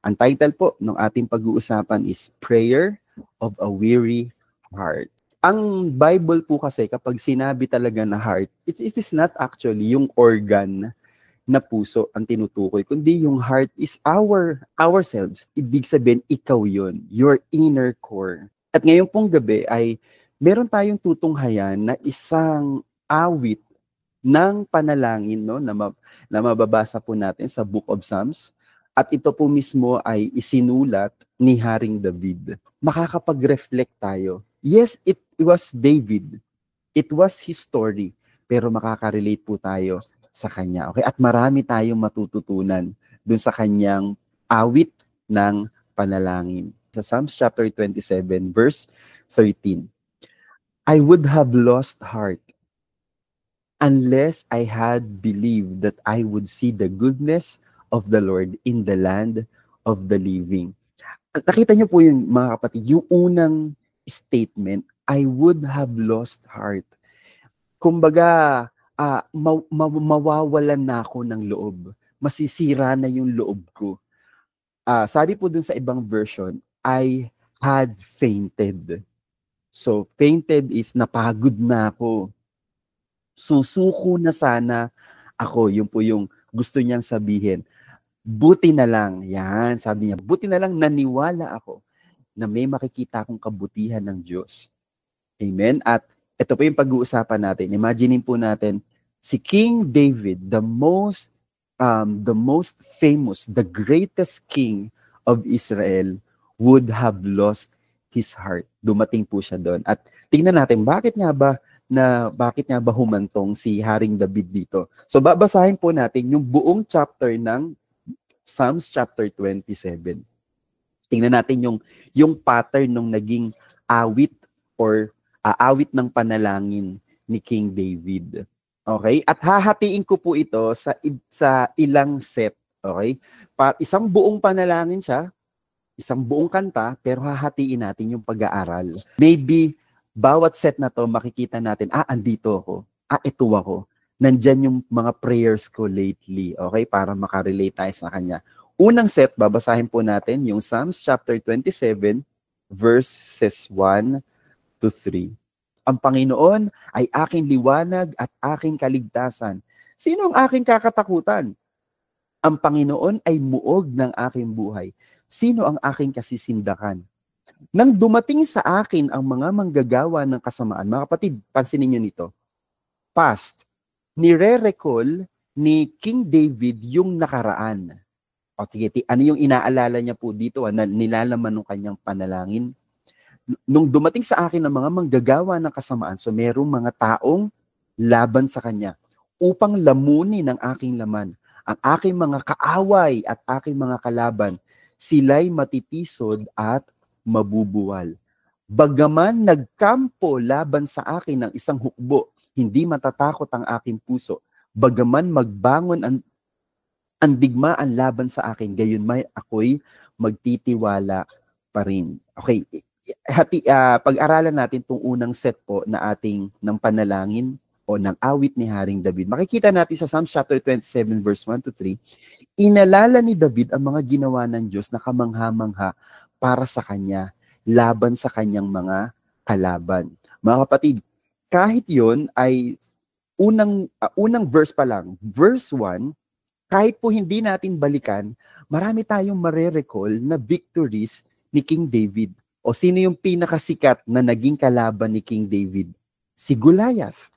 Ang title po ng ating pag-uusapan is Prayer of a Weary Heart. Ang Bible po kasi kapag sinabi talaga na heart, it is not actually yung organ na puso ang tinutukoy, kundi yung heart is ourselves. Ibig sabihin, ikaw yun, your inner core. At ngayon pong gabi ay meron tayong tutunghayan na isang awit ng panalangin, no, na mababasa po natin sa Book of Psalms. At ito po mismo ay isinulat ni Haring David. Makakapag-reflect tayo. Yes, it was David. It was his story. Pero makaka-relate po tayo sa kanya. Okay? At marami tayong matututunan dun sa kanyang awit ng panalangin. Sa Psalms chapter 27, verse 13. I would have lost heart unless I had believed that I would see the goodness of the Lord in the land of the living. At nakita niyo po yung mga kapatid, yung unang statement, I would have lost heart. Kumbaga, mawawalan na ako ng loob. Masisira na yung loob ko. Sabi po dun sa ibang version, I had fainted. So, fainted is napagod na ako. Susuko na sana ako. Yun po yung gusto niyang sabihin. Buti na lang, yan, sabi niya, buti na lang naniwala ako na may makikita akong kabutihan ng Diyos. Amen? At ito po yung pag-uusapan natin. Imaginin po natin, si King David, the most famous, the greatest king of Israel, would have lost his heart. Dumating po siya doon. At tingnan natin, bakit nga ba humantong si Haring David dito? So babasahin po natin yung buong chapter ng Psalms chapter 27. Tingnan natin yung pattern ng naging awit or awit ng panalangin ni King David. Okay? At hahatiin ko po ito sa ilang set. Okay? Isang buong panalangin siya, isang buong kanta, pero hahatiin natin yung pag-aaral. Maybe bawat set na to makikita natin, andito ako. Ito ako. Nandyan yung mga prayers ko lately, okay? Para makarelate tayo sa kanya. Unang set, babasahin po natin yung Psalms chapter 27, verses 1 to 3. Ang Panginoon ay aking liwanag at aking kaligtasan. Sino ang aking kakatakutan? Ang Panginoon ay muog ng aking buhay. Sino ang aking kasisindakan? Nang dumating sa akin ang mga manggagawa ng kasamaan, mga kapatid, pansinin niyo nito. Past, nire-recall ni King David yung nakaraan. O sige, ano yung inaalala niya po dito na nilalaman ng kanyang panalangin? Nung dumating sa akin ang mga manggagawa ng kasamaan, so merong mga taong laban sa kanya upang lamunin ang aking laman. Ang aking mga kaaway at aking mga kalaban, sila'y matitisod at mabubuwal. Bagaman nagkampo laban sa akin ng isang hukbo, hindi matatakot ang aking puso. Bagaman magbangon ang digmaan laban sa akin, gayon may ako'y magtitiwala pa rin. Okay, pag-aralan natin itong unang set po na ating ng panalangin o ng awit ni Haring David. Makikita natin sa Psalms chapter 27 verse 1 to 3, inalala ni David ang mga ginawa ng Diyos na kamangha-mangha para sa kanya, laban sa kanyang mga kalaban. Mga kapatid, kahit yon ay unang verse pa lang, verse 1, kahit po hindi natin balikan, marami tayong mare-recall na victories ni King David. O sino yung pinakasikat na naging kalaban ni King David? Si Goliath.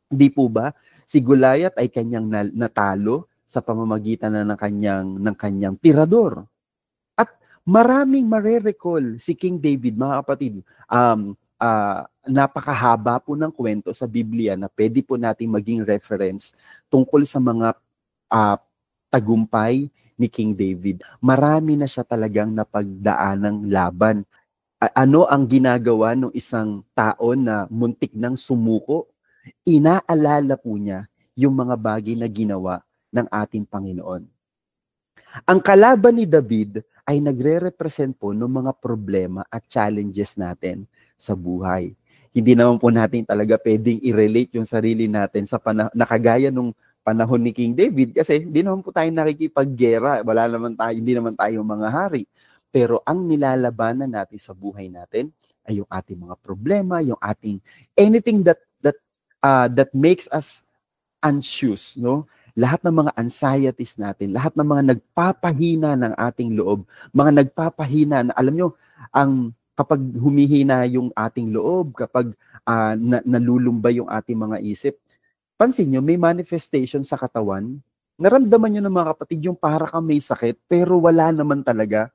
Di po ba? Si Goliath ay kanyang natalo sa pamamagitan ng kanyang tirador. At maraming mare-recall si King David, mga kapatid. Napakahaba po ng kwento sa Biblia na pwede po nating maging reference tungkol sa mga tagumpay ni King David. Marami na siya talagang napagdaanang laban. Ano ang ginagawa ng isang tao na muntik ng sumuko? Inaalala po niya yung mga bagay na ginawa ng ating Panginoon. Ang kalaban ni David ay nagre-represent po ng mga problema at challenges natin sa buhay. Hindi naman po natin talaga pwedeng i-relate yung sarili natin sa nakagaya nung panahon ni King David kasi hindi naman po tayo nakikipaggera. Wala naman tayo, hindi naman tayo mga hari. Pero ang nilalabanan natin sa buhay natin ay yung ating mga problema, yung ating anything that makes us anxious, no? Lahat ng mga anxieties natin, lahat ng mga nagpapahina ng ating loob, mga nagpapahina na alam nyo, kapag humihina yung ating loob, kapag nalulumbay yung ating mga isip, pansin nyo, may manifestation sa katawan. Naramdaman nyo ng mga kapatid yung para kang may sakit, pero wala naman talaga.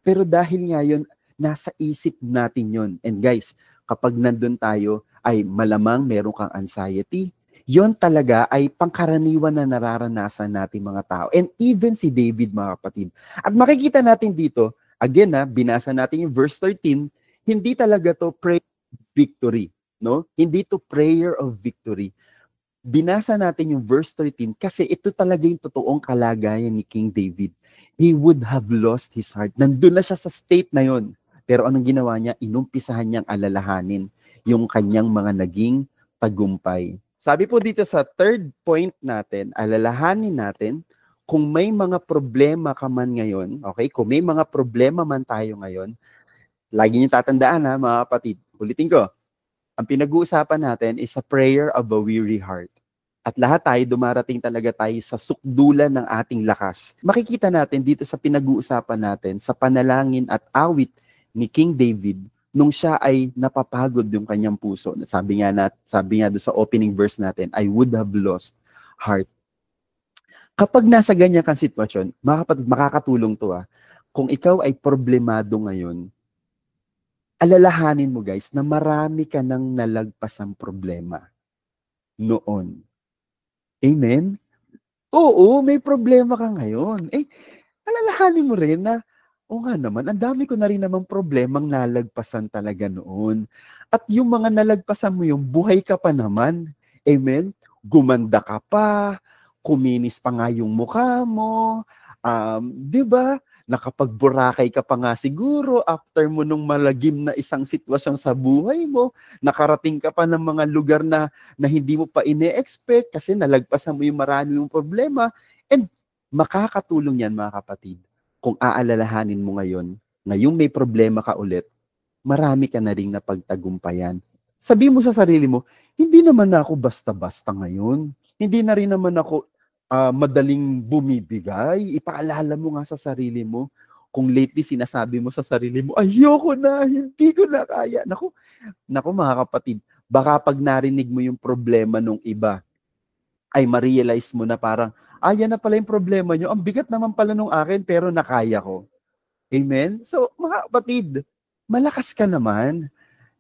Pero dahil nga yun, nasa isip natin yun. And guys, kapag nandun tayo, ay malamang meron kang anxiety. Yun talaga ay pangkaraniwan na nararanasan natin mga tao. And even si David, mga kapatid. At makikita natin dito, again binasa natin yung verse 13, hindi talaga to prayer of victory. No? Hindi to prayer of victory. Binasa natin yung verse 13 kasi ito talaga yung totoong kalagayan ni King David. He would have lost his heart. Nandun na siya sa state na yon. Pero anong ginawa niya? Inumpisahan niyang alalahanin yung kanyang mga naging tagumpay. Sabi po dito sa third point natin, alalahanin natin kung may mga problema ka man ngayon, okay? Kung may mga problema man tayo ngayon, lagi niyo tatandaan mga kapatid. Ulitin ko, ang pinag-uusapan natin is a prayer of a weary heart. At lahat tayo, dumarating talaga tayo sa sukdulan ng ating lakas. Makikita natin dito sa pinag-uusapan natin, sa panalangin at awit ni King David, nung siya ay napapagod yung kanyang puso. Sabi nga doon sa opening verse natin, I would have lost heart. Kapag nasa ganyan kang sitwasyon, mga kapatid, makakatulong to kung ikaw ay problemado ngayon, alalahanin mo guys na marami ka nang nalagpasang problema noon. Amen? Oo, may problema ka ngayon. Alalahanin mo rin na, nga naman, ang dami ko na rin namang problemang nalagpasan talaga noon. At yung mga nalagpasan mo yung buhay ka pa naman. Amen? Gumanda ka pa, kuminis pa nga yung mukha mo, di ba? Nakapagburakay ka pa nga siguro after mo nung malagim na isang sitwasyon sa buhay mo, nakarating ka pa ng mga lugar na hindi mo pa ine-expect kasi nalagpasan mo yung marami mong problema. And makakatulong yan mga kapatid. Kung aalalahanin mo ngayong may problema ka ulit, marami ka na ring napagtagumpayan. Sabi mo sa sarili mo, hindi naman ako basta-basta ngayon. Hindi na rin naman ako madaling bumibigay. Ipaalala mo nga sa sarili mo. Kung lately sinasabi mo sa sarili mo, ayoko na, hindi ko na kaya. Naku mga kapatid, baka pag narinig mo yung problema ng iba, ay ma-realize mo na parang, yan na pala yung problema nyo. Ang bigat naman pala nung akin, pero nakaya ko. Amen? So, mga kapatid, malakas ka naman.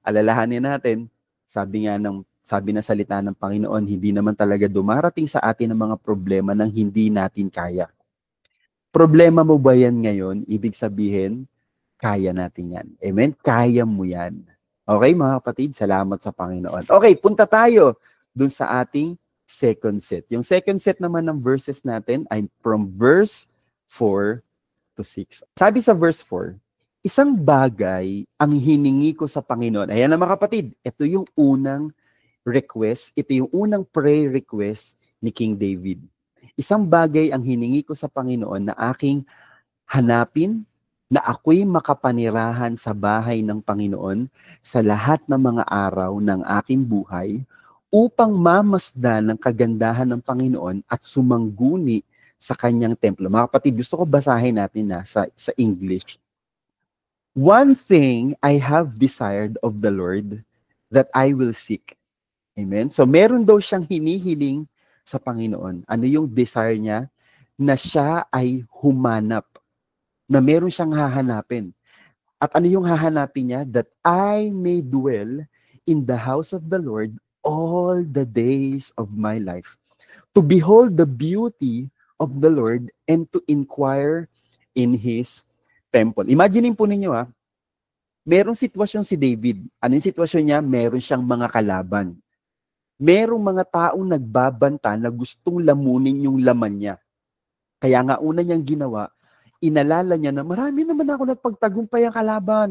Alalahanin natin, sabi na salita ng Panginoon, hindi naman talaga dumarating sa atin ang mga problema nang hindi natin kaya. Problema mo ba yan ngayon? Ibig sabihin, kaya natin yan. Amen? Kaya mo yan. Okay, mga kapatid, salamat sa Panginoon. Okay, punta tayo dun sa ating second set. Yung second set naman ng verses natin ay from verse 4 to 6. Sabi sa verse 4, isang bagay ang hiningi ko sa Panginoon. Ayan na mga kapatid, ito yung unang request, ito yung unang prayer request ni King David. Isang bagay ang hiningi ko sa Panginoon na aking hanapin, na ako'y makapanirahan sa bahay ng Panginoon sa lahat ng mga araw ng aking buhay upang mamasdan ng kagandahan ng Panginoon at sumangguni sa kanyang templo. Mga kapatid, gusto ko basahin natin sa English. One thing I have desired of the Lord that I will seek. Amen? So meron daw siyang hinihiling sa Panginoon. Ano yung desire niya? Na siya ay humanap. Na meron siyang hahanapin. At ano yung hahanapin niya? That I may dwell in the house of the Lord all the days of my life. To behold the beauty of the Lord and to inquire in His temple. Imagine po ninyo merong sitwasyon si David. Ano yung sitwasyon niya? Meron siyang mga kalaban. Merong mga taong nagbabanta na gustong lamunin yung laman niya. Kaya nga una niyang ginawa, inalala niya na marami naman ako nagpagtagumpay ang kalaban.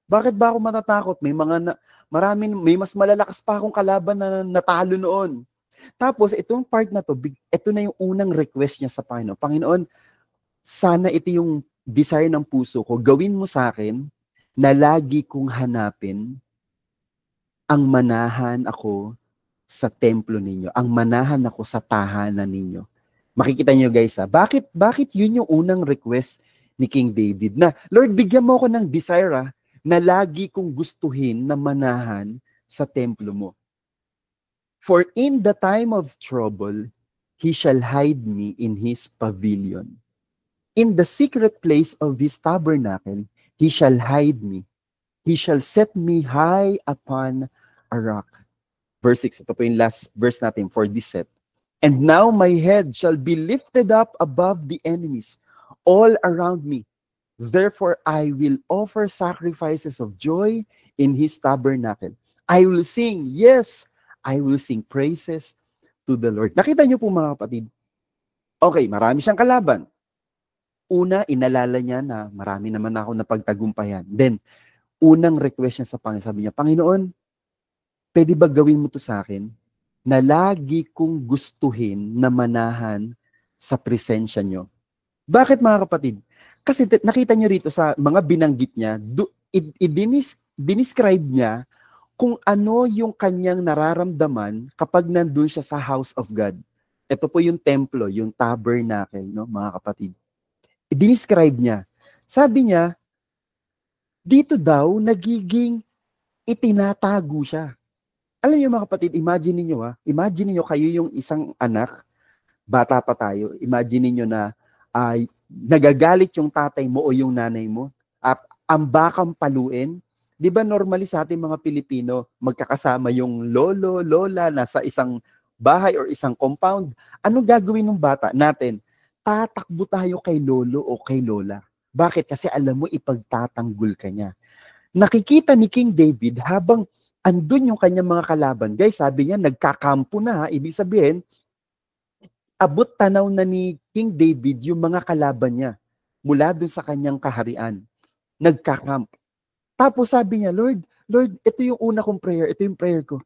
Bakit ba ako matatakot? May mas malalakas pa akong kalaban na natalo noon. Tapos, itong part na to, ito na yung unang request niya sa Panginoon. Panginoon, sana ito yung desire ng puso ko. Gawin mo sa akin na lagi kong hanapin ang manahan ako sa templo ninyo. Ang manahan ako sa tahanan ninyo. Makikita niyo guys bakit yun yung unang request ni King David na, Lord, bigyan mo ako ng desire na lagi kong gustuhin na manahan sa templo mo. For in the time of trouble, he shall hide me in his pavilion. In the secret place of his tabernacle, he shall hide me. He shall set me high upon a rock. Verse 6, ito po yung last verse natin for this set. And now my head shall be lifted up above the enemies all around me. Therefore I will offer sacrifices of joy in his tabernacle. I will sing, yes, I will sing praises to the Lord. Nakita niyo po mga kapatid? Okay, marami siyang kalaban. Una, inalala niya na marami naman ako na pagtagumpayan. Then, unang request niya sa Panginoon, sabi niya, Panginoon, pwede ba gawin mo to sa akin na lagi kong gustuhin na manahan sa presensya niyo? Bakit mga kapatid? Kasi nakita niyo rito sa mga binanggit niya, dinescribe niya kung ano yung kanyang nararamdaman kapag nandun siya sa house of God. Ito po yung templo, yung tabernacle, no, mga kapatid. I-describe niya. Sabi niya, dito daw nagiging itinatago siya. Alam niyo mga kapatid, imagine niyo kayo yung isang anak, bata pa tayo, imagine niyo na nagagalit yung tatay mo o yung nanay mo, ambakang paluin. Di ba normally sa ating mga Pilipino, magkakasama yung lolo, lola, nasa isang bahay or isang compound. Ano gagawin ng bata natin? Tatakbo tayo kay lolo o kay lola. Bakit? Kasi alam mo, ipagtatanggol ka niya. Nakikita ni King David habang andun yung kanyang mga kalaban. Guys, sabi niya, nagkakampo na. Ibig sabihin, abot tanaw na ni King David yung mga kalaban niya mula dun sa kanyang kaharian. Nagkakamp. Tapos sabi niya, Lord, ito yung una kong prayer, ito yung prayer ko.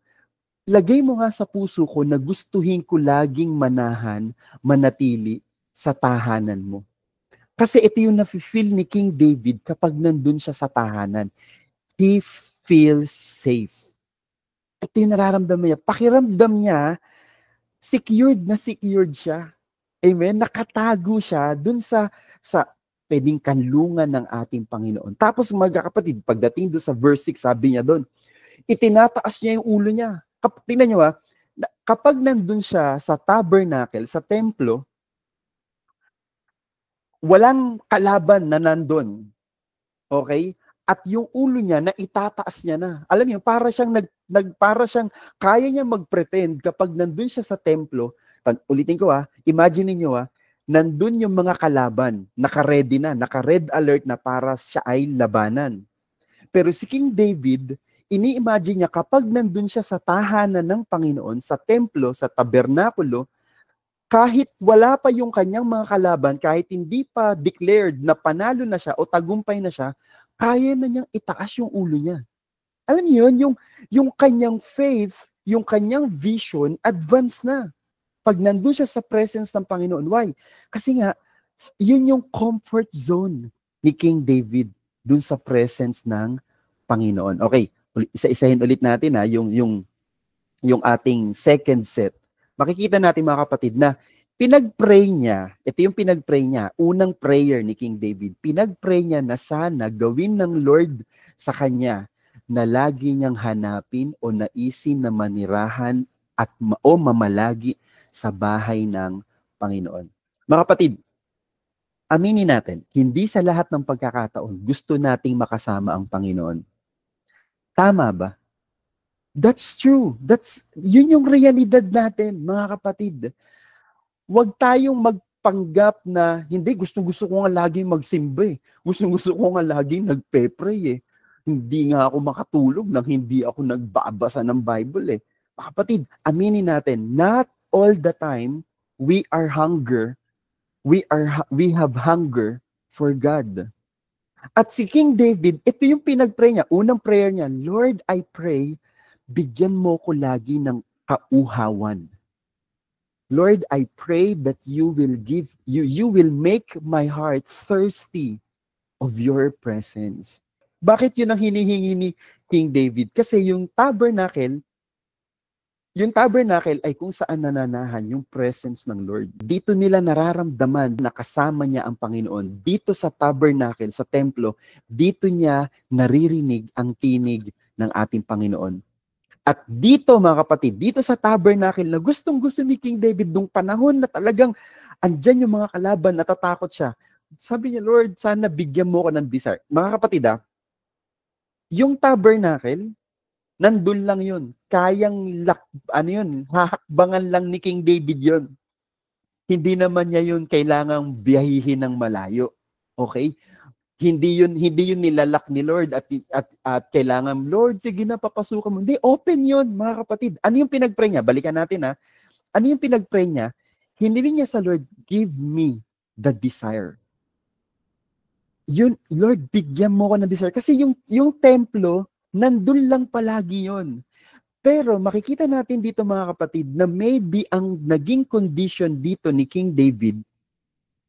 Lagay mo nga sa puso ko na gustuhin ko laging manahan, manatili sa tahanan mo. Kasi ito yung nafe-feel ni King David kapag nandun siya sa tahanan. He feels safe. Ito yung nararamdaman niya. Pakiramdam niya, secured na secured siya. Amen? Nakatago siya dun sa pwedeng kanlungan ng ating Panginoon. Tapos mga kapatid, pagdating doon sa verse 6, sabi niya doon, itinataas niya yung ulo niya. Tingnan niyo kapag nandun siya sa tabernacle, sa templo, walang kalaban na nandun. Okay? At yung ulo niya, na itataas niya na. Alam niyo, para siyang kaya niya mag-pretend kapag nandun siya sa templo. Ulitin ko imagine niyo nandun yung mga kalaban, naka-ready na, naka-red alert na para siya ay labanan. Pero si King David, ini-imagine niya kapag nandun siya sa tahanan ng Panginoon, sa templo, sa tabernakulo, kahit wala pa yung kanyang mga kalaban, kahit hindi pa declared na panalo na siya o tagumpay na siya, kaya na niyang itaas yung ulo niya. Alam niyo yun, yung kanyang faith, yung kanyang vision, advance na. Pag nandun siya sa presence ng Panginoon. Why? Kasi nga, yun yung comfort zone ni King David dun sa presence ng Panginoon. Okay, isa-isahin ulit natin yung ating second set. Makikita natin mga kapatid na pinag-pray niya, ito yung pinag-pray niya, unang prayer ni King David, pinag-pray niya na sana gawin ng Lord sa kanya na lagi niyang hanapin o naisin na manirahan o mamalagi sa bahay ng Panginoon. Mga kapatid, aminin natin, hindi sa lahat ng pagkakataon gusto nating makasama ang Panginoon. Tama ba? That's true. Yun yung realidad natin, mga kapatid. Huwag tayong magpanggap na, hindi, gusto ko nga laging magsimba eh. Gusto ko nga laging nagpe-pray eh. Hindi nga ako makatulog nang hindi ako nagbabasa ng Bible eh. Mga kapatid, aminin natin, not all the time we have hunger for God. At si King David, ito yung pinag-pray niya. Unang prayer niya, Lord, I pray, bigyan mo ko lagi ng kauhawan. Lord, I pray that you will make my heart thirsty of your presence. Bakit yun ang hinihingi ni King David? Kasi yung tabernacle ay kung saan nananahan yung presence ng Lord. Dito nila nararamdaman na kasama niya ang Panginoon. Dito sa tabernacle, sa templo, dito niya naririnig ang tinig ng ating Panginoon. At dito mga kapatid, dito sa tabernacle na gustong-gusto ni King David nung panahon na talagang andyan yung mga kalaban, natatakot siya. Sabi niya, Lord, sana bigyan mo ko ng desire. Mga kapatid, yung tabernacle, nandun lang yun. Hahakbangan lang ni King David yun. Hindi naman niya yun kailangang biyahihin ng malayo. Okay? Hindi yun nilalak ni Lord at kailangan, Lord, sige na, papasukan mo. Hindi, open yun, mga kapatid. Ano yung pinag-pray niya? Balikan natin, Ano yung pinag-pray niya? Hiniling niya sa Lord, give me the desire. Yun, Lord, bigyan mo ko ng desire. Kasi yung templo, nandun lang palagi yun. Pero makikita natin dito mga kapatid na maybe ang naging condition dito ni King David,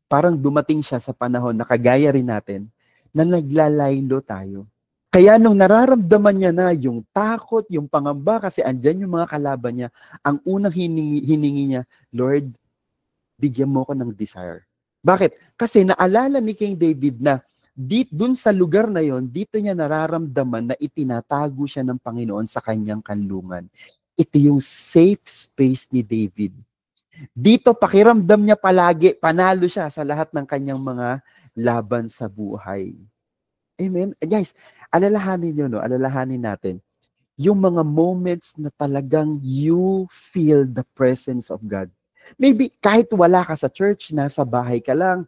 parang dumating siya sa panahon na kagaya rin natin, na naglalaylo tayo. Kaya nung nararamdaman niya na yung takot, yung pangamba, kasi andyan yung mga kalaban niya, ang unang hiningi niya, Lord, bigyan mo ko ng desire. Bakit? Kasi naalala ni King David na dun sa lugar na yon, dito niya nararamdaman na itinatago siya ng Panginoon sa kanyang kanlungan. Ito yung safe space ni David. Dito pakiramdam niya palagi, panalo siya sa lahat ng kanyang mga laban sa buhay. Amen? Guys, alalahanin natin, yung mga moments na talagang you feel the presence of God. Maybe kahit wala ka sa church, nasa bahay ka lang,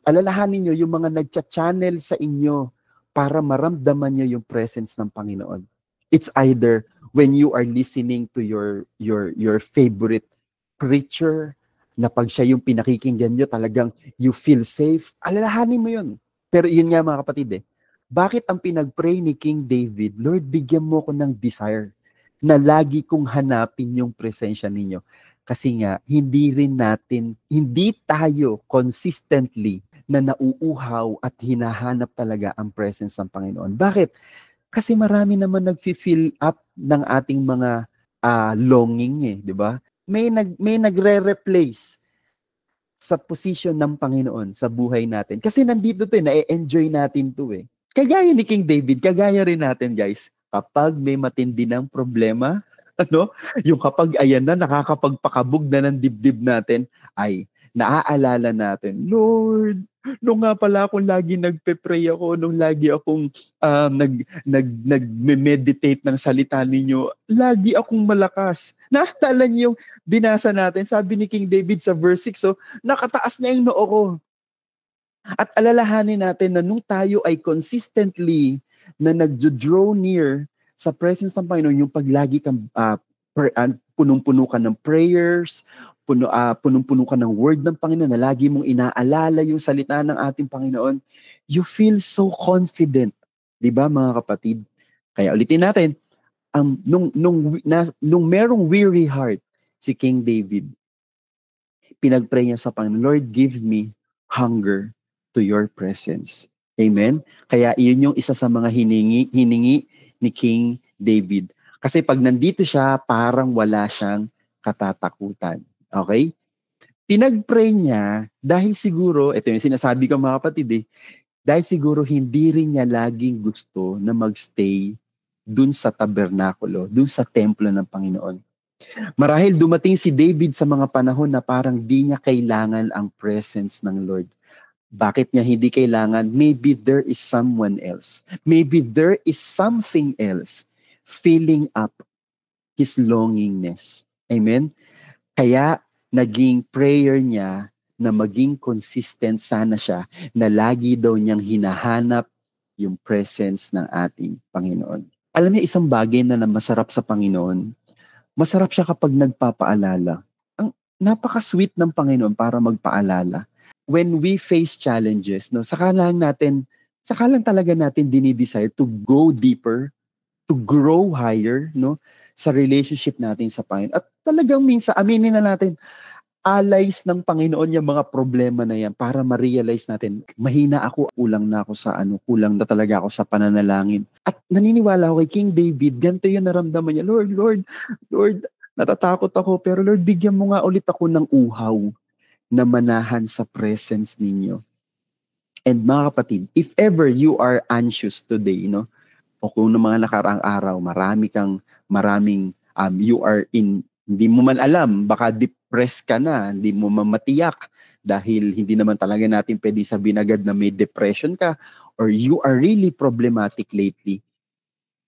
alalahanin nyo yung mga nagcha-channel sa inyo para maramdaman nyo yung presence ng Panginoon. It's either when you are listening to your favorite preacher, na pag siya yung pinakikinggan nyo, talagang you feel safe. Alalahanin mo yun. Pero yun nga mga kapatid bakit ang pinag-pray ni King David, Lord, bigyan mo ko ng desire na lagi kong hanapin yung presensya ninyo. Kasi nga, hindi tayo consistently na nauuhaw at hinahanap talaga ang presence ng Panginoon. Bakit? Kasi marami naman nag-fill up ng ating mga longing di ba? May nagre-replace sa position ng Panginoon sa buhay natin. Kasi nandito na-enjoy natin Kagaya ni King David, kagaya rin natin guys, kapag may matindi ng problema, yung kapag ayan na, nakakapagpakabog na ng dibdib natin, ay naaalala natin, Lord, nung nga pala akong lagi nagpe-pray ako, nung lagi akong nag-meditate ng salita ninyo, lagi akong malakas. Naaalala niyo yung binasa natin, sabi ni King David sa verse 6, nakataas na yung noo ko. At alalahanin natin na nung tayo ay consistently na nag-draw near sa presence ng Panginoon, yung paglagi kang punong-puno ka ng prayers, punong-puno ka ng word ng Panginoon, na lagi mong inaalala yung salita ng ating Panginoon, you feel so confident. Di ba mga kapatid? Kaya ulitin natin, nung merong weary heart si King David, pinag-pray niya sa Panginoon, Lord, give me hunger to your presence. Amen? Kaya iyon yung isa sa mga hiningi ni King David. Kasi pag nandito siya, parang wala siyang katatakutan. Okay? Pinag-pray niya dahil siguro, ito yung sinasabi ko mga kapatid dahil siguro hindi rin niya laging gusto na magstay dun sa tabernakulo, dun sa templo ng Panginoon. Marahil dumating si David sa mga panahon na parang di niya kailangan ang presence ng Lord. Bakit niya hindi kailangan? Maybe there is someone else. Maybe there is something else filling up his longingness. Amen? Kaya naging prayer niya na maging consistent sana siya, na lagi daw niyang hinahanap yung presence ng ating Panginoon. Alam niyo, isang bagay na masarap sa Panginoon, masarap siya kapag nagpapaalala. Ang napaka-sweet ng Panginoon para magpaalala. When we face challenges, saka lang talaga natin dinidesire to go deeper, to grow higher, sa relationship natin sa Panginoon. At talagang minsan, aminin na natin, allies ng Panginoon yung mga problema na yan para ma-realize natin, mahina ako, kulang na talaga ako sa pananalangin. At naniniwala ako kay King David, ganito yung naramdaman niya, Lord, natatakot ako, pero Lord, bigyan mo nga ulit ako ng uhaw na manahan sa presence ninyo. And mga kapatid, if ever you are anxious today, no, o kung ng mga nakaraang araw, hindi mo man alam, baka depressed ka na, hindi mo mamatiyak dahil hindi naman talaga natin pwede sabihin agad na may depression ka or you are really problematic lately.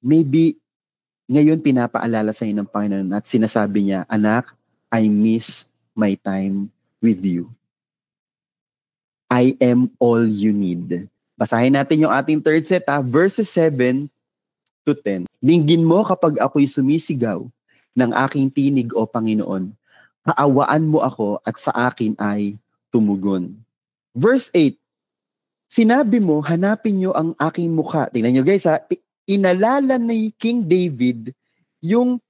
Maybe ngayon pinapaalala sa inyo ng Panginoon at sinasabi niya, anak, I miss my time with you. I am all you need. Basahin natin yung ating third set, verses 7 to 10. Dinggin mo kapag ako'y sumisigaw ng aking tinig, O Panginoon. Kaawaan mo ako at sa akin ay tumugon. Verse 8, sinabi mo, hanapin niyo ang aking mukha. Tingnan niyo guys, inalala ni King David yung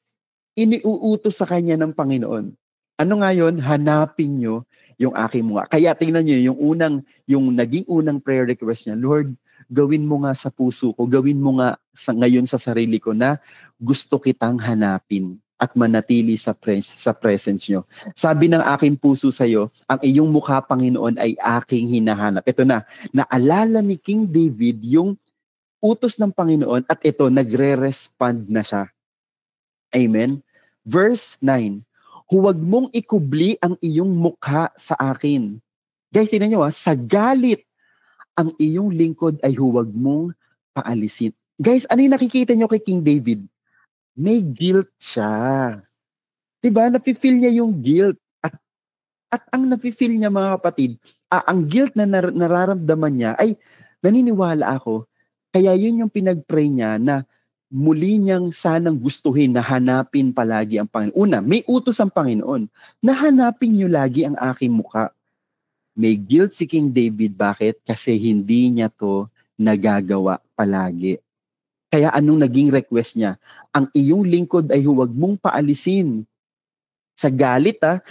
iniuutos sa kanya ng Panginoon. Ano nga yun? Hanapin niyo yung aking mukha. Kaya tingnan niyo yung naging unang prayer request niya, Lord, gawin mo nga sa puso ko, gawin mo nga ngayon sa sarili ko na gusto kitang hanapin at manatili sa presence nyo. Sabi ng aking puso sa iyo, ang iyong mukha, Panginoon, ay aking hinahanap. Ito na, naalala ni King David yung utos ng Panginoon at ito, nagre-respond na siya. Amen? Verse 9, huwag mong ikubli ang iyong mukha sa akin. Guys, tingnan nyo sa galit, ang iyong lingkod ay huwag mong paalisin. Guys, ano yung nakikita nyo kay King David? May guilt siya. Diba? Napifeel niya yung guilt. At ang napifeel niya, mga kapatid, ang guilt na nararamdaman niya ay naniniwala ako. Kaya yun yung pinag-pray niya na muli niyang sanang gustuhin na hanapin palagi ang Panginoon. Una, may utos ang Panginoon na hanapin niyo lagi ang aking mukha. May guilt si King David. Bakit? Kasi hindi niya to nagagawa palagi. Kaya anong naging request niya? Ang iyong lingkod ay huwag mong paalisin. Sa galit ang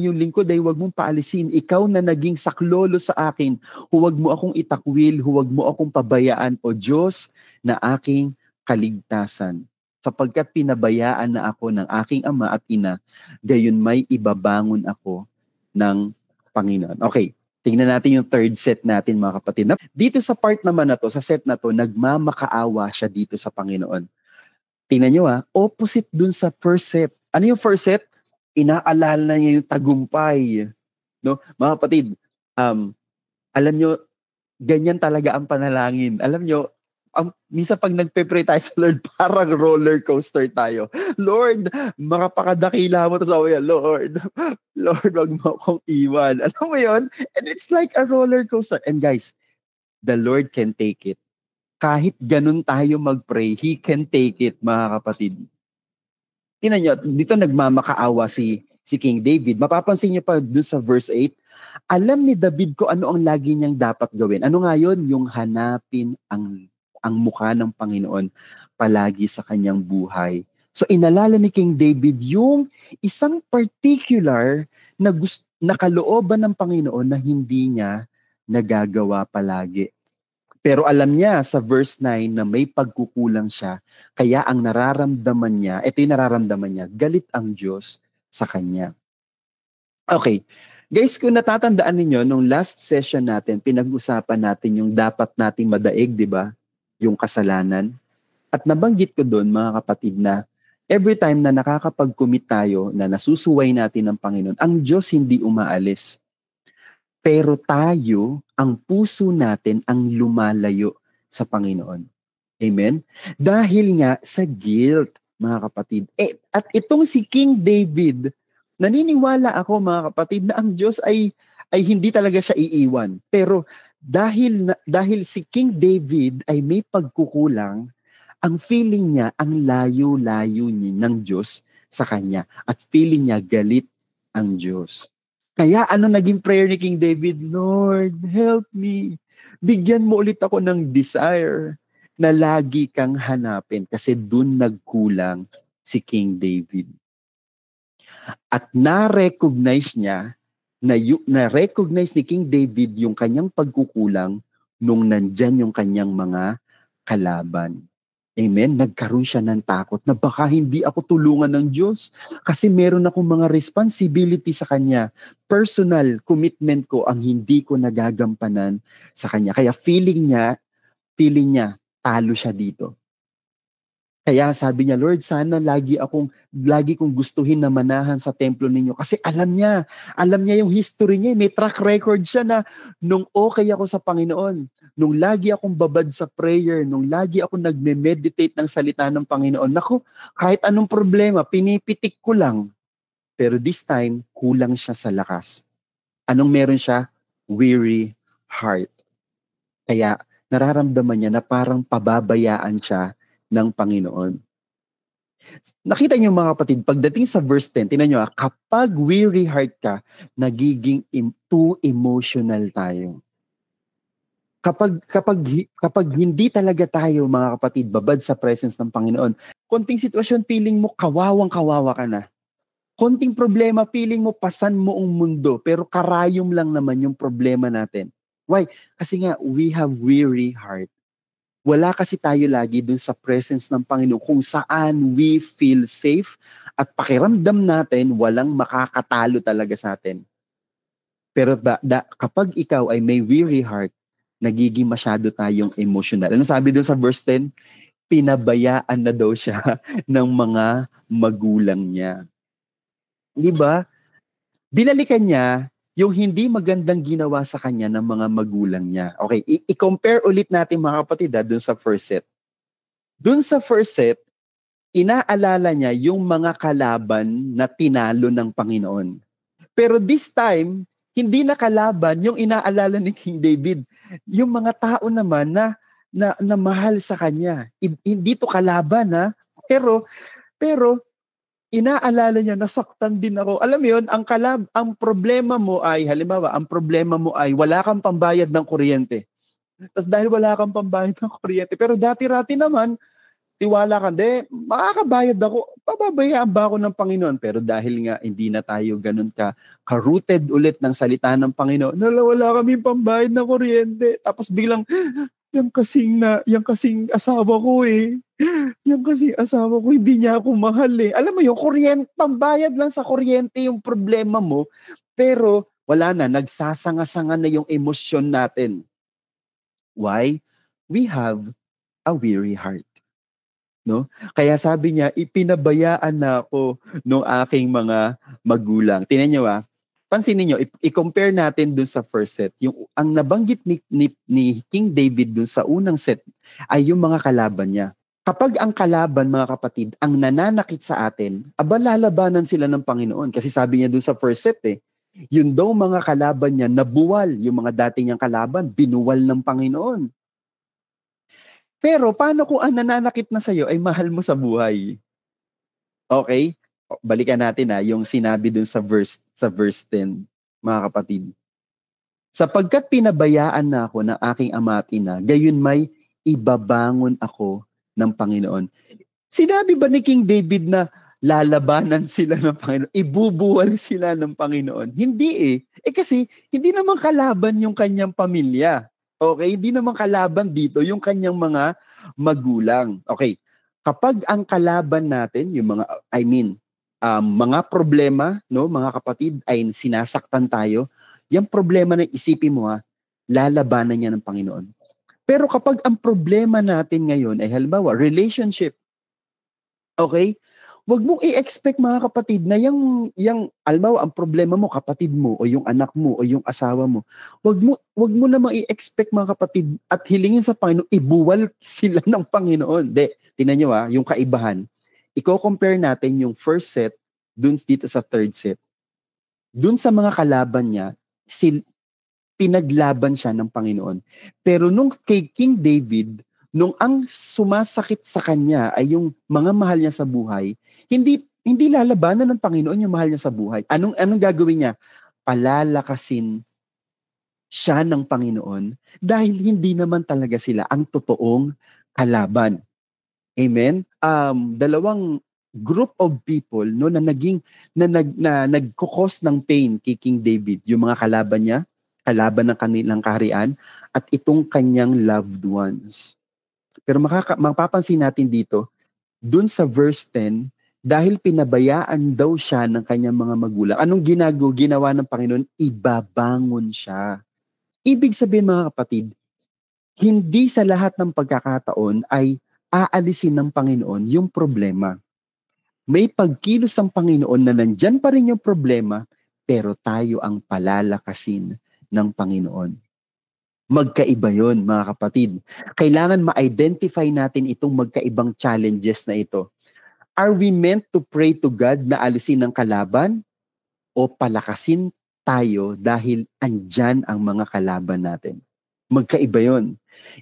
iyong lingkod ay huwag mong paalisin. Ikaw na naging saklolo sa akin, huwag mo akong itakwil, huwag mo akong pabayaan, O Diyos, na aking kaligtasan. Sapagkat pinabayaan na ako ng aking ama at ina, gayon may ibabangon ako ng Panginoon. Okay. Tingnan natin yung third set natin, mga kapatid. Dito sa part naman na to, sa set na to, nagmamakaawa siya dito sa Panginoon. Tingnan nyo opposite dun sa first set. Ano yung first set? Inaalala niya yung tagumpay. No? Mga kapatid, alam nyo, ganyan talaga ang panalangin. Alam nyo, minsan pag nagpe-pray tayo sa Lord, parang roller coaster tayo. Lord, makapakadakila mo to sa uyan. Lord, wag mo akong iwan. Alam mo yun? And it's like a roller coaster. And guys, the Lord can take it. Kahit ganun tayo mag-pray, He can take it, mga kapatid. Tingnan nyo, dito nagmamakaawa si King David. Mapapansin nyo pa dun sa verse 8, alam ni David ko ano ang lagi niyang dapat gawin. Ano nga yun? Yung hanapin ang mukha ng Panginoon palagi sa kanyang buhay. So inalala ni King David yung isang particular na kalooban ng Panginoon na hindi niya nagagawa palagi. Pero alam niya sa verse 9 na may pagkukulang siya, kaya ang nararamdaman niya, ito yung nararamdaman niya, galit ang Diyos sa kanya. Okay. Guys, kung natatandaan ninyo, nung last session natin, pinag-usapan natin yung dapat nating madaig, di ba? Yung kasalanan. At nabanggit ko doon, mga kapatid, na every time na nakakapag-commit tayo, na nasusuway natin ng Panginoon, ang Diyos hindi umaalis. Pero tayo, ang puso natin ang lumalayo sa Panginoon. Amen? Dahil nga sa guilt, mga kapatid. At itong si King David, naniniwala ako, mga kapatid, na ang Diyos ay hindi talaga siya iiwan. Pero dahil si King David ay may pagkukulang, ang feeling niya, ang layo-layo niya ng Diyos sa kanya. At feeling niya, galit ang Diyos. Kaya ano naging prayer ni King David? Lord, help me. Bigyan mo ulit ako ng desire na lagi kang hanapin. Kasi dun nagkulang si King David. At na-recognize niya, na-recognize ni King David yung kanyang pagkukulang nung nandyan yung kanyang mga kalaban. Amen? Nagkaroon siya ng takot na baka hindi ako tulungan ng Diyos kasi meron akong mga responsibility sa Kanya. Personal commitment ko ang hindi ko nagagampanan sa Kanya. Kaya feeling niya, talo siya dito. Kaya sabi niya, Lord, sana lagi kong gustuhin na manahan sa templo ninyo. Kasi alam niya yung history niya. May track record siya na nung okay ako sa Panginoon, nung lagi akong babad sa prayer, nung lagi akong nagme-meditate ng salita ng Panginoon, naku, kahit anong problema, pinipitik ko lang. Pero this time, kulang siya sa lakas. Anong meron siya? Weary heart. Kaya nararamdaman niya na parang pababayaan siya ng Panginoon. Nakita niyo mga kapatid, pagdating sa verse 10, tingnan niyo, kapag weary heart ka, nagiging too emotional tayo. Kapag hindi talaga tayo, mga kapatid, babad sa presence ng Panginoon, konting sitwasyon, feeling mo kawawang-kawawa ka na. Konting problema, feeling mo pasan mo ang mundo, pero karayom lang naman yung problema natin. Why? Kasi nga, we have weary heart. Wala kasi tayo lagi dun sa presence ng Panginoon kung saan we feel safe at pakiramdam natin walang makakatalo talaga sa atin. Pero kapag ikaw ay may weary heart, nagiging masyado tayong emotional. Ano sabi dun sa verse 10? Pinabayaan na daw siya ng mga magulang niya. Di ba? Binalikan niya yung hindi magandang ginawa sa kanya ng mga magulang niya. Okay, i-compare ulit natin mga kapatid dun sa first set. Dun sa first set, inaalala niya yung mga kalaban na tinalo ng Panginoon. Pero this time, hindi na kalaban yung inaalala ni King David. Yung mga tao naman na mahal sa kanya. Hindi to kalaban ha. Pero inaalala niya, nasaktan din ako. Alam mo yun, ang problema mo ay, halimbawa, wala kang pambayad ng kuryente. Tapos dahil wala kang pambayad ng kuryente, pero dati-rati naman, tiwala ka, makakabayad ako, pababayaan ba ako ng Panginoon? Pero dahil nga, hindi na tayo ganun ka-rooted ulit ng salita ng Panginoon, wala kaming pambayad ng kuryente. Tapos biglang, yung kasing asawa ko hindi niya ako mahal eh. Alam mo yung pambayad lang sa kuryente yung problema mo, pero wala na, nagsasanga-sanga na yung emosyon natin. Why? We have a weary heart. No? Kaya sabi niya, ipinabayaan na ako ng aking mga magulang. Tingnan niyo pansinin niyo, i-compare natin dun sa first set. Ang nabanggit ni King David dun sa unang set ay yung mga kalaban niya. Kapag ang kalaban, mga kapatid, ang nananakit sa atin, lalabanan sila ng Panginoon. Kasi sabi niya dun sa first set yun daw mga kalaban niya, nabuwal. Yung mga dating niyang kalaban, binuwal ng Panginoon. Pero paano kung ang nananakit na sa'yo ay mahal mo sa buhay? Okay? Balikan natin yung sinabi dun sa verse 10, mga kapatid. Sapagkat pinabayaan na ako ng aking ama at ina, gayon may ibabangon ako ng Panginoon. Sinabi ba ni King David na lalabanan sila ng Panginoon? Ibubuwal sila ng Panginoon? Hindi kasi hindi naman kalaban yung kanyang pamilya. Okay? Hindi naman kalaban dito yung kanyang mga magulang. Okay. Kapag ang kalaban natin, yung mga problema, no, mga kapatid, ay sinasaktan tayo, yung problema na isipin mo lalabanan niya ng Panginoon. Pero kapag ang problema natin ngayon ay halimbawa, relationship, okay? Wag mong i-expect mga kapatid na yung halimbawa, ang problema mo, kapatid mo, o yung anak mo, o yung asawa mo, wag mo namang i-expect mga kapatid at hilingin sa Panginoon, ibuwal sila ng Panginoon. Tingnan nyo yung kaibahan. Iko-compare natin yung first set dun dito sa third set. Dun sa mga kalaban niya, pinaglaban siya ng Panginoon. Pero nung kay King David, nung ang sumasakit sa kanya ay yung mga mahal niya sa buhay, hindi lalabanan ng Panginoon yung mahal niya sa buhay. Anong gagawin niya? Palalakasin siya ng Panginoon dahil hindi naman talaga sila ang totoong kalaban. Amen? group of people no na nagko-cause ng pain kay King David, yung mga kalaban niya, kalaban ng kanilang kaharian at itong kanyang loved ones. Pero mapapansin natin dito, dun sa verse 10, dahil pinabayaan daw siya ng kanyang mga magulang, anong ginawa ng Panginoon? Ibabangon siya. Ibig sabihin mga kapatid, hindi sa lahat ng pagkakataon ay aalisin ng Panginoon yung problema. May pagkilos ng Panginoon na nandyan pa rin yung problema, pero tayo ang palalakasin ng Panginoon. Magkaiba yon mga kapatid. Kailangan ma-identify natin itong magkaibang challenges na ito. Are we meant to pray to God na alisin ng kalaban o palakasin tayo dahil andyan ang mga kalaban natin? Magkaiba yon.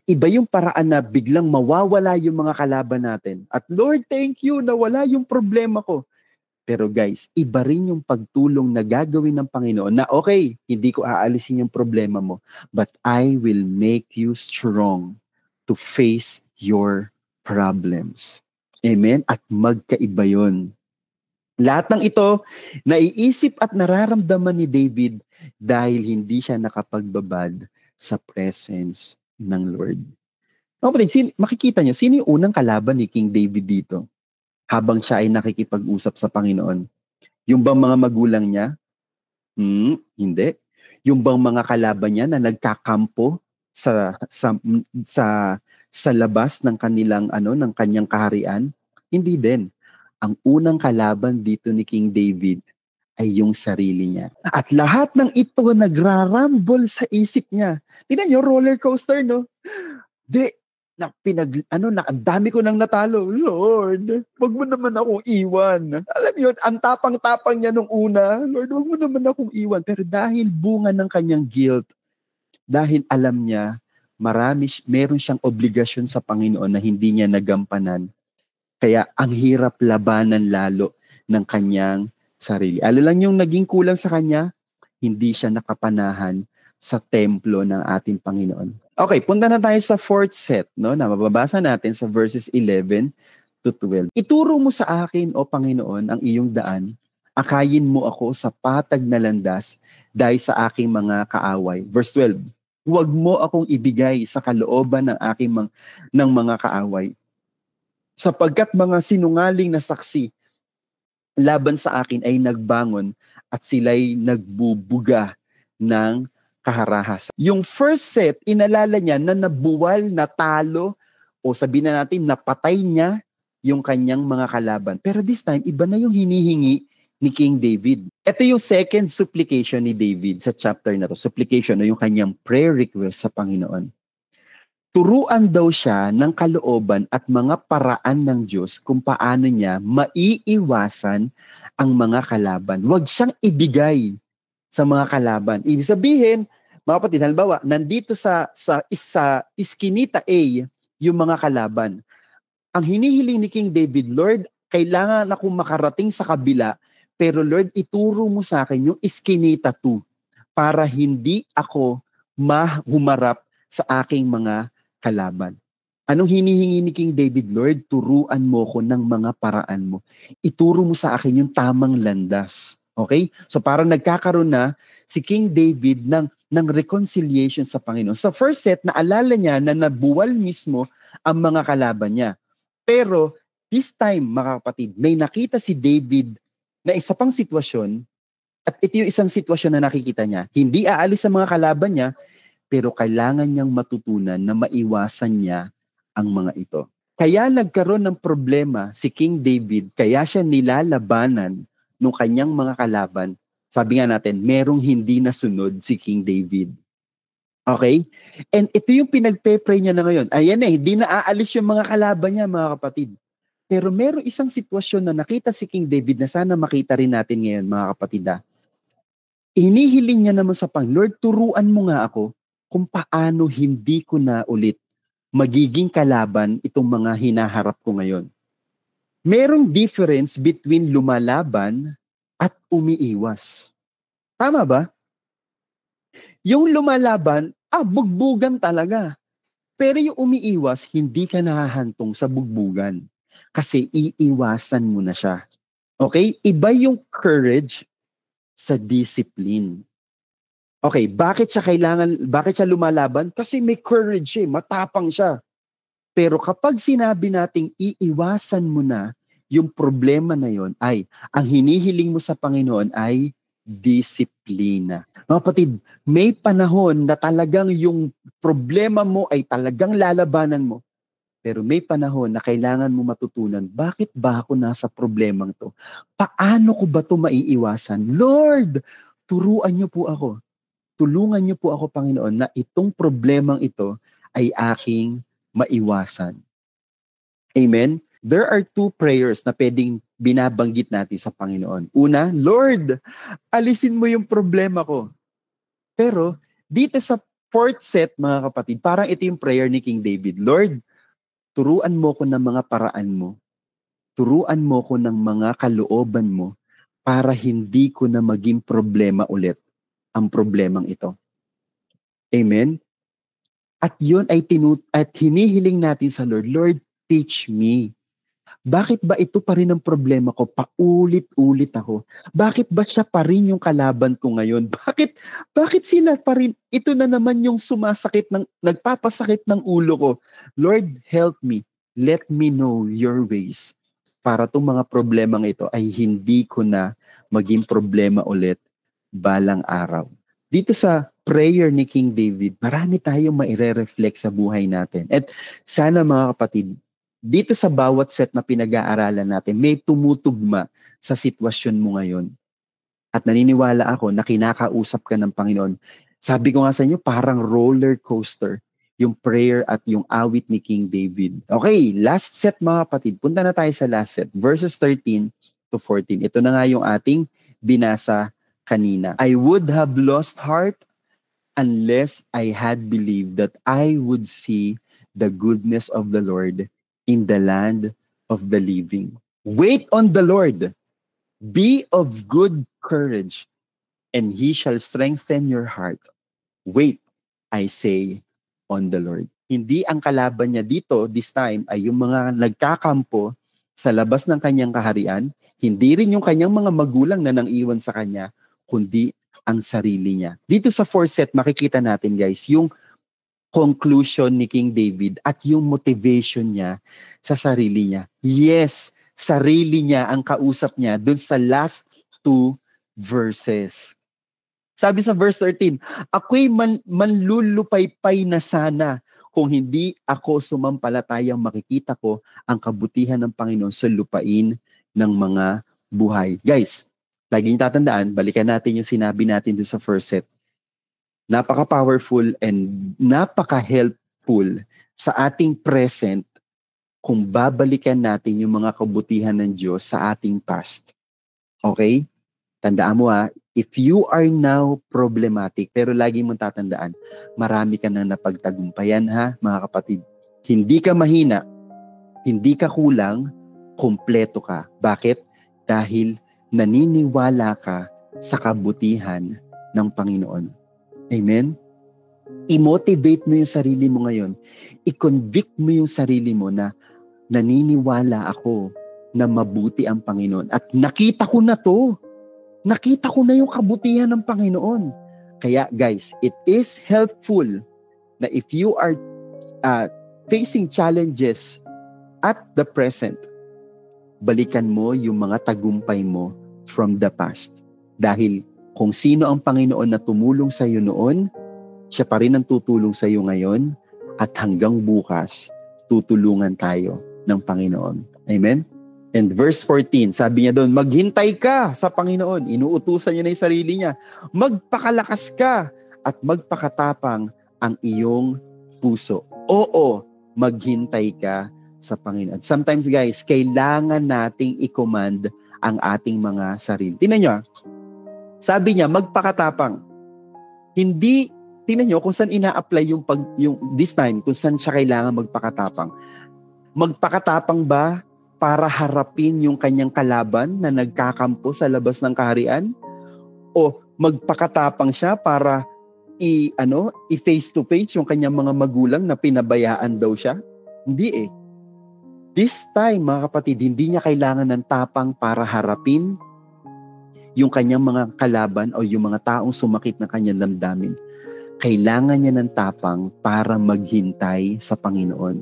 Iba yung paraan na biglang mawawala yung mga kalaban natin. At Lord, thank you na wala yung problema ko. Pero guys, iba rin yung pagtulong na gagawin ng Panginoon na okay, hindi ko aalisin yung problema mo, but I will make you strong to face your problems. Amen? At magkaiba yun. Lahat ng ito, naiisip at nararamdaman ni David dahil hindi siya nakapagbabad sa presence ng Lord. Makikita niyo, sino yung unang kalaban ni King David dito? Habang siya ay nakikipag-usap sa Panginoon. Yung bang mga magulang niya? Hindi. Yung bang mga kalaban niya na nagkakampo sa labas ng ng kanyang kaharian? Hindi din. Ang unang kalaban dito ni King David ay yung sarili niya. At lahat ng ito nagrarambol sa isip niya. Tingnan niyo, roller coaster, no? Ang dami ko nang natalo. Lord, wag mo naman akong iwan. Alam mo yun, ang tapang-tapang niya nung una. Lord, wag mo naman akong iwan. Pero dahil bunga ng kanyang guilt, dahil alam niya, meron siyang obligasyon sa Panginoon na hindi niya nagampanan. Kaya ang hirap labanan lalo ng kanyang sarili. Ano lang yung naging kulang sa kanya? Hindi siya nakapanahan sa templo ng ating Panginoon. Okay, punta na tayo sa fourth set, no, na mababasa natin sa verses 11 to 12. Ituro mo sa akin, O Panginoon, ang iyong daan. Akayin mo ako sa patag na landas dahil sa aking mga kaaway. Verse 12. Huwag mo akong ibigay sa kalooban ng mga kaaway. Sapagkat mga sinungaling na saksi laban sa akin ay nagbangon at sila'y nagbubuga ng kaharahas. Yung first set, inalala niya na nabuwal, natalo, o sabihin na natin, napatay niya yung kanyang mga kalaban. Pero this time, iba na yung hinihingi ni King David. Ito yung second supplication ni David sa chapter na to. Supplication o yung kanyang prayer request sa Panginoon. Turuan daw siya ng kalooban at mga paraan ng Diyos kung paano niya maiiwasan ang mga kalaban. Huwag siyang ibigay sa mga kalaban. Ibig sabihin, mga kapatid, halimbawa, nandito sa iskinita A, yung mga kalaban. Ang hinihiling ni King David, Lord, kailangan akong makarating sa kabila, pero Lord, ituro mo sa akin yung iskinita 2 para hindi ako humarap sa aking mga kalaban. Anong hinihingi ni King David, Lord? Turuan mo ko ng mga paraan mo. Ituro mo sa akin yung tamang landas. Okay? So parang nagkakaroon na si King David ng reconciliation sa Panginoon. Sa first set, naalala niya na nabuwal mismo ang mga kalaban niya. Pero this time, mga kapatid, may nakita si David na isa pang sitwasyon, at ito yung isang sitwasyon na nakikita niya. Hindi aalis sa mga kalaban niya, pero kailangan niyang matutunan na maiwasan niya ang mga ito. Kaya nagkaroon ng problema si King David, kaya siya nilalabanan nung kanyang mga kalaban. Sabi nga natin, merong hindi nasunod si King David. Okay? And ito yung pinagpe-pray niya na ngayon. Ayan hindi na aalis yung mga kalaban niya, mga kapatid. Pero merong isang sitwasyon na nakita si King David na sana makita rin natin ngayon, mga kapatid. Inihiling niya naman sa Lord, turuan mo nga ako kung paano hindi ko na ulit magiging kalaban itong mga hinaharap ko ngayon. Merong difference between lumalaban at umiiwas. Tama ba? Yung lumalaban, bugbugan talaga. Pero yung umiiwas, hindi ka nahahantong sa bugbugan. Kasi iiwasan mo na siya. Okay? Iba yung courage sa discipline. Okay, bakit siya lumalaban? Kasi may courage matapang siya. Pero kapag sinabi nating iiwasan mo na yung problema na yon, ay ang hinihiling mo sa Panginoon ay disiplina. Mga kapatid, may panahon na talagang yung problema mo ay talagang lalabanan mo. Pero may panahon na kailangan mo matutunan, bakit ba ako nasa problemang to? Paano ko ba to maiiwasan? Lord, turuan niyo po ako. Tulungan niyo po ako, Panginoon, na itong problemang ito ay aking maiwasan. Amen? There are 2 prayers na pwedeng binabanggit natin sa Panginoon. Una, Lord, alisin mo yung problema ko. Pero dito sa 4th set, mga kapatid, parang ito yung prayer ni King David. Lord, turuan mo ko ng mga paraan mo. Turuan mo ko ng mga kalooban mo para hindi ko na maging problema ulit ang problemang ito. Amen? At yun ay hinihiling natin sa Lord, Lord, teach me. Bakit ba ito pa rin ang problema ko? Paulit-ulit ako. Bakit ba siya pa rin yung kalaban ko ngayon? Bakit sila pa rin? Ito na naman yung nagpapasakit ng ulo ko. Lord, help me. Let me know your ways. Para itong mga problemang ito ay hindi ko na maging problema ulit balang araw. Dito sa prayer ni King David, marami tayong maire-reflect sa buhay natin. At sana mga kapatid, dito sa bawat set na pinag-aaralan natin, may tumutugma sa sitwasyon mo ngayon. At naniniwala ako na kinakausap ka ng Panginoon. Sabi ko nga sa inyo, parang roller coaster yung prayer at yung awit ni King David. Okay, last set mga kapatid. Punta na tayo sa last set. Verses 13 to 14. Ito na nga yung ating binasa kanina. I would have lost heart unless I had believed that I would see the goodness of the Lord in the land of the living. Wait on the Lord. Be of good courage, and He shall strengthen your heart. Wait, I say, on the Lord. Hindi ang kalaban niya dito, this time, ay yung mga nagkakampo sa labas ng kanyang kaharian, hindi rin yung kanyang mga magulang na nang-iwan sa kanya, kundi ang sarili niya. Dito sa 4th set, makikita natin guys, yung conclusion ni King David at yung motivation niya sa sarili niya. Yes, sarili niya ang kausap niya dun sa last 2 verses. Sabi sa verse 13, ako'y manlulupaypay na sana kung hindi ako sumampalatayang makikita ko ang kabutihan ng Panginoon sa lupain ng mga buhay. Guys, laging tatandaan, balikan natin yung sinabi natin dun sa first set. Napaka-powerful and napaka-helpful sa ating present kung babalikan natin yung mga kabutihan ng Diyos sa ating past. Okay? Tandaan mo if you are now problematic, pero lagi mong tatandaan, marami ka nang napagtagumpayan mga kapatid. Hindi ka mahina, hindi ka kulang, kompleto ka. Bakit? Dahil naniniwala ka sa kabutihan ng Panginoon. Amen? I-motivate mo yung sarili mo ngayon. I-convict mo yung sarili mo na naniniwala ako na mabuti ang Panginoon. At nakita ko na to. Nakita ko na yung kabutihan ng Panginoon. Kaya guys, it is helpful na if you are facing challenges at the present, balikan mo yung mga tagumpay mo from the past. Dahil kung sino ang Panginoon na tumulong sa iyo noon, siya pa rin ang tutulong sa iyo ngayon at hanggang bukas, tutulungan tayo ng Panginoon. Amen? And verse 14, sabi niya doon, maghintay ka sa Panginoon. Inuutusan niya na yung sarili niya. Magpakalakas ka at magpakatapang ang iyong puso. Oo, maghintay ka sa Panginoon. Sometimes guys, kailangan nating i-command ang ating mga sarili. Tingnan niyo, sabi niya, magpakatapang. Hindi, tingnan niyo kung saan ina-apply yung this time, kung saan siya kailangan magpakatapang. Magpakatapang ba para harapin yung kanyang kalaban na nagkakampo sa labas ng kaharian? O magpakatapang siya para i-face to face yung kanyang mga magulang na pinabayaan daw siya? Hindi This time, mga kapatid, hindi niya kailangan ng tapang para harapin yung kanyang mga kalaban o yung mga taong sumakit na kanyang damdamin. Kailangan niya ng tapang para maghintay sa Panginoon.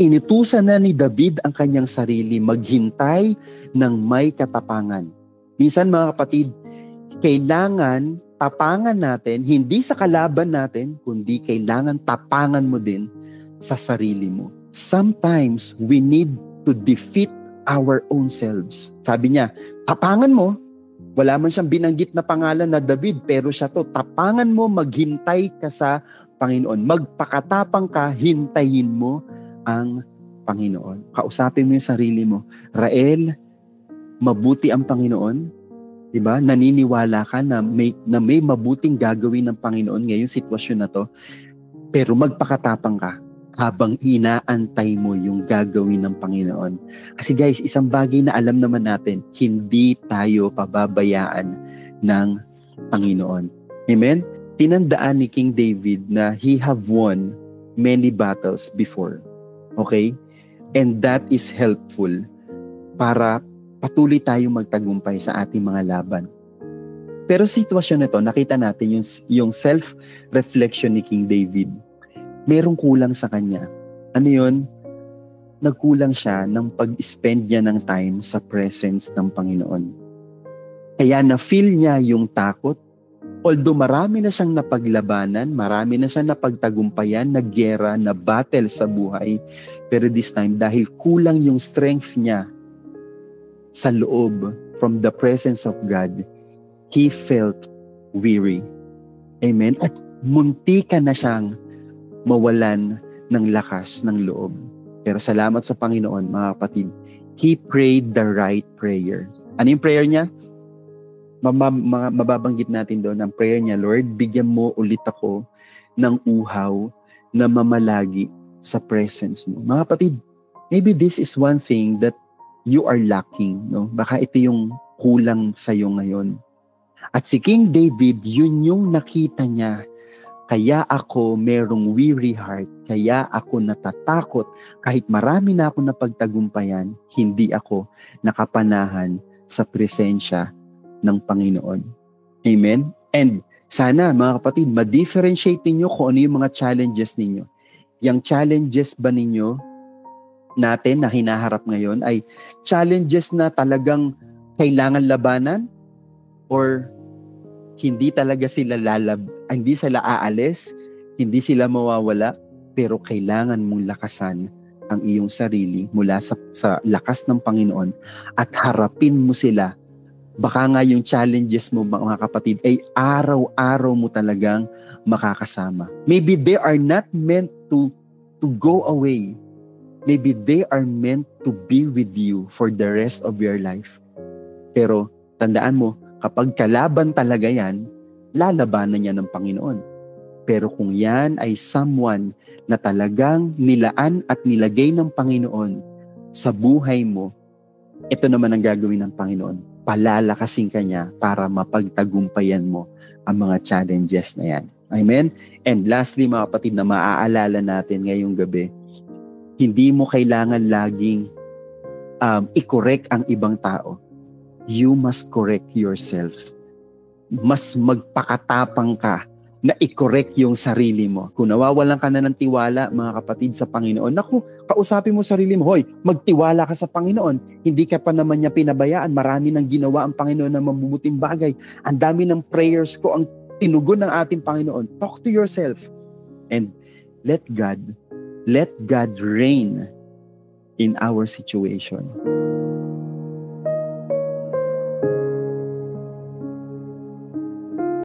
Inutusan na ni David ang kanyang sarili maghintay ng may katapangan. Minsan, mga kapatid, kailangan tapangan natin, hindi sa kalaban natin, kundi kailangan tapangan mo din sa sarili mo. Sometimes, we need to defeat our own selves. Sabi niya, tapangan mo. Wala man siyang binanggit na pangalan na David, pero siya to, tapangan mo, maghintay ka sa Panginoon. Magpakatapang ka, hintayin mo ang Panginoon. Kausapin mo yung sarili mo. Rael, mabuti ang Panginoon. Diba? Naniniwala ka na may mabuting gagawin ng Panginoon ngayong sitwasyon na to. Pero magpakatapang ka habang inaantay mo yung gagawin ng Panginoon. Kasi guys, isang bagay na alam naman natin, hindi tayo pababayaan ng Panginoon. Amen? Tinandaan ni King David na he have won many battles before. Okay? And that is helpful para patuloy tayong magtagumpay sa ating mga laban. Pero sitwasyon nito, nakita natin yung self-reflection ni King David. Merong kulang sa kanya. Ano yun? Nagkulang siya ng pag-spend niya ng time sa presence ng Panginoon. Kaya na-feel niya yung takot. Although marami na siyang napaglabanan, marami na siyang napagtagumpayan, naggera, na battle sa buhay. Pero this time, dahil kulang yung strength niya sa loob from the presence of God, he felt weary. Amen? At muntika na siyang mawalan ng lakas ng loob. Pero salamat sa Panginoon, mga kapatid, he prayed the right prayer. Ano yung prayer niya? Mababanggit natin doon ang prayer niya, Lord, bigyan mo ulit ako ng uhaw na mamalagi sa presence mo. Mga kapatid, maybe this is one thing that you are lacking. No? Baka ito yung kulang sa'yo ngayon. At si King David, yun yung nakita niya. Kaya ako merong weary heart, kaya ako natatakot, kahit marami na ako napagtagumpayan, hindi ako nakapanahan sa presensya ng Panginoon. Amen? And sana, mga kapatid, ma-differentiate ninyo kung ano yung mga challenges ninyo. Yung challenges ba ninyo natin na hinaharap ngayon ay challenges na talagang kailangan labanan or hindi talaga sila hindi sila aalis, hindi sila mawawala, pero kailangan mong lakasan ang iyong sarili mula sa lakas ng Panginoon at harapin mo sila. Baka nga yung challenges mo, mga kapatid, ay araw-araw mo talagang makakasama. Maybe they are not meant to go away. Maybe they are meant to be with you for the rest of your life. Pero tandaan mo, kapag kalaban talaga yan, lalabanan niya ng Panginoon. Pero kung yan ay someone na talagang nilaan at nilagay ng Panginoon sa buhay mo, ito naman ang gagawin ng Panginoon. Palalakasin ka niya para mapagtagumpayan mo ang mga challenges na yan. Amen? And lastly, mga kapatid, na maaalala natin ngayong gabi, hindi mo kailangan laging i-correct ang ibang tao. You must correct yourself. Mas magpakatapang ka na i-correct yung sarili mo. Kung nawawalan ka na ng tiwala, mga kapatid, sa Panginoon, naku, kausapin mo sarili mo, hoy, magtiwala ka sa Panginoon. Hindi ka pa naman niya pinabayaan. Marami nang ginawa ang Panginoon ng mabubuting bagay. Ang dami ng prayers ko ang tinugon ng ating Panginoon. Talk to yourself. And let God reign in our situation.